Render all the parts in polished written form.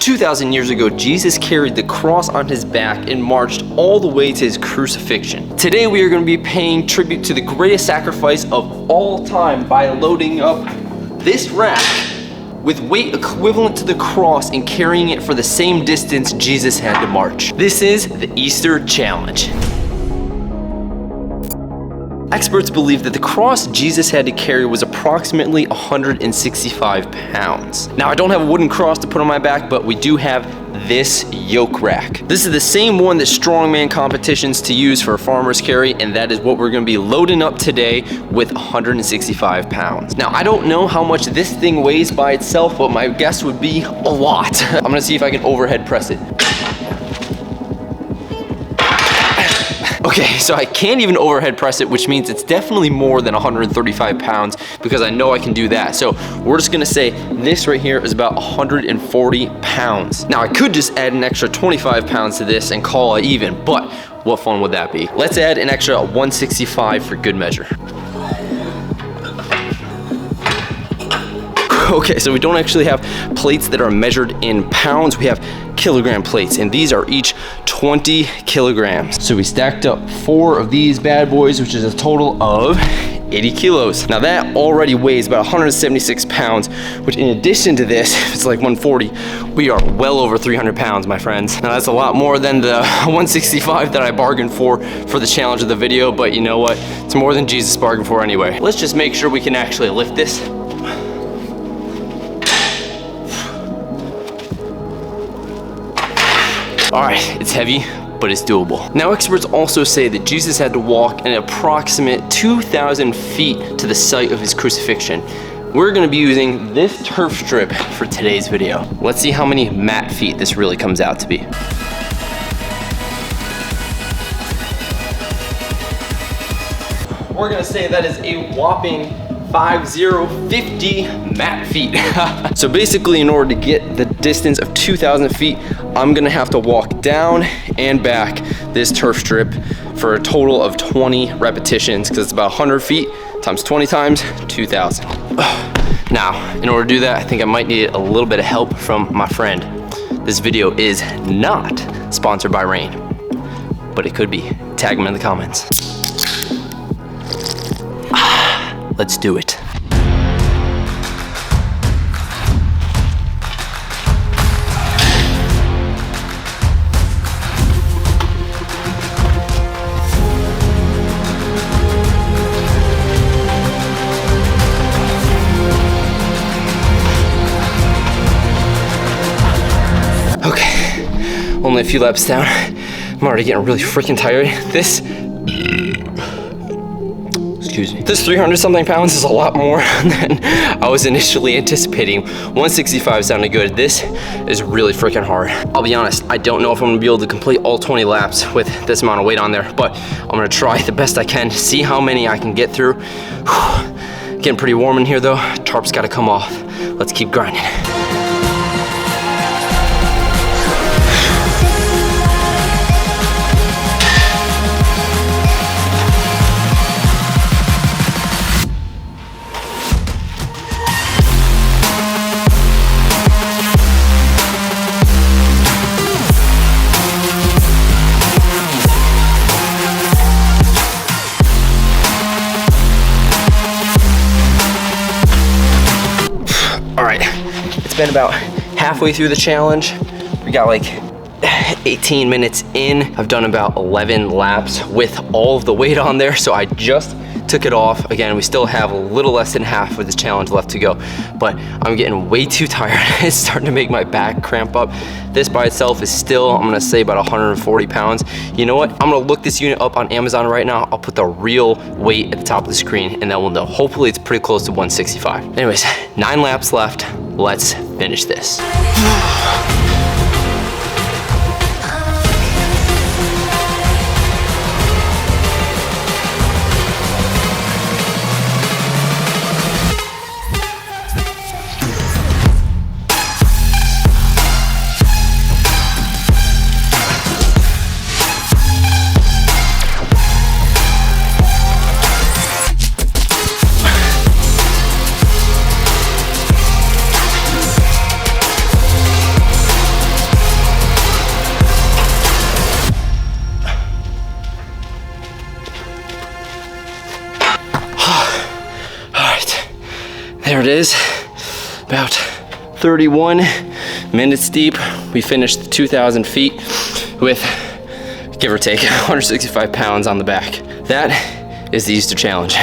2,000 years ago, Jesus carried the cross on his back and marched all the way to his crucifixion. Today we are going to be paying tribute to the greatest sacrifice of all time by loading up this rack with weight equivalent to the cross and carrying it for the same distance Jesus had to march. This is the Easter Challenge. Experts believe that the cross Jesus had to carry was approximately 165 pounds. Now, I don't have a wooden cross to put on my back, but we do have this yoke rack. This is the same one that strongman competitions to use for a farmer's carry, and that is what we're gonna be loading up today with 165 pounds. Now, I don't know how much this thing weighs by itself, but my guess would be a lot. I'm gonna see if I can overhead press it. Okay, so I can't even overhead press it, which means it's definitely more than 135 pounds because I know I can do that. So we're just gonna say this right here is about 140 pounds. Now I could just add an extra 25 pounds to this and call it even, but what fun would that be? Let's add an extra 165 for good measure. Okay, so we don't actually have plates that are measured in pounds. We have kilogram plates, and these are each 20 kilograms. So we stacked up 4 of these bad boys, which is a total of 80 kilos. Now that already weighs about 176 pounds, which in addition to this, it's like 140, we are well over 300 pounds, my friends. Now that's a lot more than the 165 that I bargained for the challenge of the video, but you know what? It's more than Jesus bargained for anyway. Let's just make sure we can actually lift this. All right, it's heavy, but it's doable. Now, experts also say that Jesus had to walk an approximate 2,000 feet to the site of his crucifixion. We're gonna be using this turf strip for today's video. Let's see how many mat feet this really comes out to be. We're gonna say that is a whopping 50 mat feet. So basically, in order to get the distance of 2,000 feet, I'm gonna have to walk down and back this turf strip for a total of 20 repetitions, because it's about 100 feet times 20 times 2,000. Now, in order to do that, I think I might need a little bit of help from my friend. This video is not sponsored by Rain, but it could be. Tag him in the comments. Let's do it. Okay, only a few laps down. I'm already getting really freaking tired. This 300 something pounds is a lot more than I was initially anticipating. 165 sounded good. This is really freaking hard. I'll be honest, I don't know if I'm gonna be able to complete all 20 laps with this amount of weight on there, but I'm gonna try the best I can, see how many I can get through. Getting pretty warm in here though. Tarp's gotta come off. Let's keep grinding. Been about halfway through the challenge. We got like 18 minutes in. I've done about 11 laps with all of the weight on there, so I just took it off. Again, we still have a little less than half of the challenge left to go, but I'm getting way too tired. It's starting to make my back cramp up. This by itself is still, I'm gonna say, about 140 pounds. You know what? I'm gonna look this unit up on Amazon right now. I'll put the real weight at the top of the screen, and then we'll know. Hopefully it's pretty close to 165. Anyways, 9 laps left. Let's finish this. is, about 31 minutes deep. We finished the 2,000 feet with, give or take, 165 pounds on the back. That is the Easter challenge.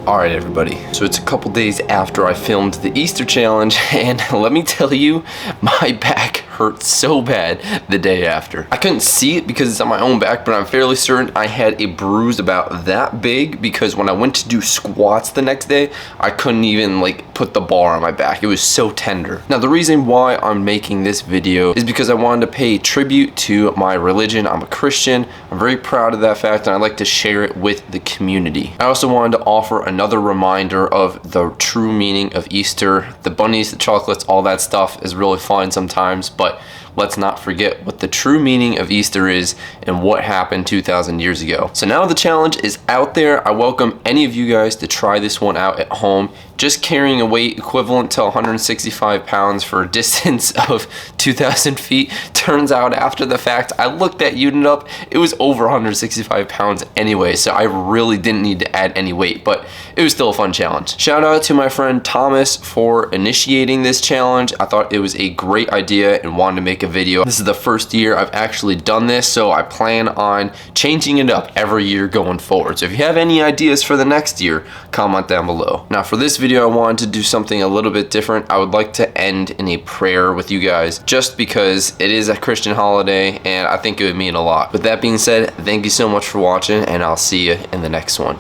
All right, everybody. So it's a couple days after I filmed the Easter challenge, and let me tell you, my back hurt so bad the day after. I couldn't see it because it's on my own back, but I'm fairly certain I had a bruise about that big because when I went to do squats the next day, I couldn't even like put the bar on my back. It was so tender. Now, the reason why I'm making this video is because I wanted to pay tribute to my religion. I'm a Christian. I'm very proud of that fact, and I'd like to share it with the community. I also wanted to offer another reminder of the true meaning of Easter. The bunnies, the chocolates, all that stuff is really fun sometimes, but let's not forget what the true meaning of Easter is and what happened 2,000 years ago. So now the challenge is out there. I welcome any of you guys to try this one out at home. Just carrying a weight equivalent to 165 pounds for a distance of 2,000 feet. Turns out after the fact, I looked at Unit, it was over 165 pounds anyway, so I really didn't need to add any weight, but it was still a fun challenge. Shout out to my friend Thomas for initiating this challenge. I thought it was a great idea and wanted to make a video. This is the first year I've actually done this, so I plan on changing it up every year going forward. So if you have any ideas for the next year, comment down below. Now for this video, I wanted to do something a little bit different. I would like to end in a prayer with you guys just because it is a Christian holiday and I think it would mean a lot. With that being said, thank you so much for watching, and I'll see you in the next one.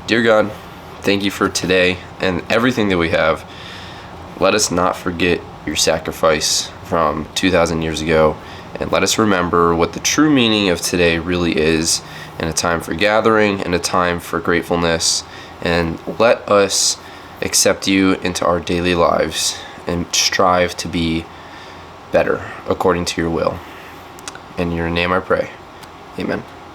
Dear God, thank you for today and everything that we have. Let us not forget your sacrifice from 2,000 years ago, and let us remember what the true meaning of today really is, and a time for gathering and a time for gratefulness. And let us accept you into our daily lives and strive to be better according to your will. In your name I pray. Amen.